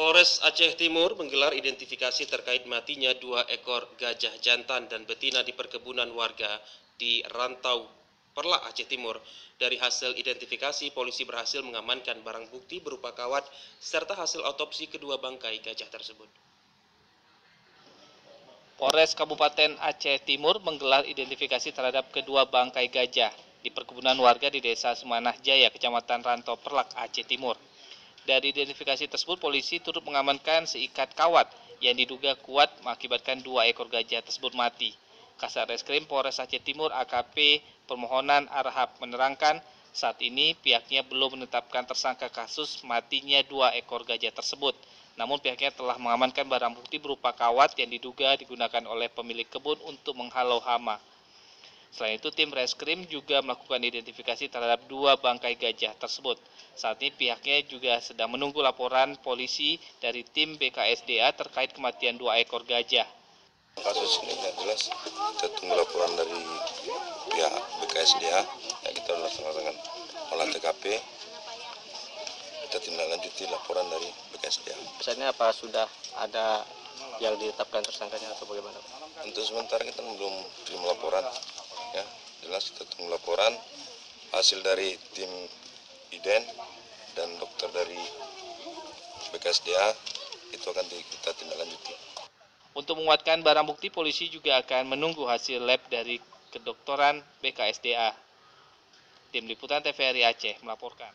Polres Aceh Timur menggelar identifikasi terkait matinya 2 ekor gajah jantan dan betina di perkebunan warga di Rantau Perlak, Aceh Timur. Dari hasil identifikasi, polisi berhasil mengamankan barang bukti berupa kawat serta hasil otopsi kedua bangkai gajah tersebut. Polres Kabupaten Aceh Timur menggelar identifikasi terhadap kedua bangkai gajah di perkebunan warga di Desa Semanah Jaya, Kecamatan Rantau Perlak, Aceh Timur. Dari identifikasi tersebut, polisi turut mengamankan seikat kawat yang diduga kuat mengakibatkan 2 ekor gajah tersebut mati. Kasat Reskrim Polres Aceh Timur AKP Permohonan Arhab menerangkan saat ini pihaknya belum menetapkan tersangka kasus matinya 2 ekor gajah tersebut. Namun pihaknya telah mengamankan barang bukti berupa kawat yang diduga digunakan oleh pemilik kebun untuk menghalau hama. Selain itu, tim reskrim juga melakukan identifikasi terhadap 2 bangkai gajah tersebut. Saat ini pihaknya juga sedang menunggu laporan polisi dari tim BKSDA terkait kematian 2 ekor gajah. Kasus ini yang jelas kita tunggu laporan dari pihak BKSDA. Kita laksanakan olah TKP. Kita tindak lanjuti laporan dari BKSDA. Misalnya apa sudah ada yang ditetapkan tersangkanya atau bagaimana? Untuk sementara kita belum terima laporan. Ya, jelas kita tunggu laporan hasil dari tim IDEN dan dokter dari BKSDA itu akan kita tindak lanjuti. Untuk menguatkan barang bukti, polisi juga akan menunggu hasil lab dari kedokteran BKSDA. Tim Liputan TVRI Aceh melaporkan.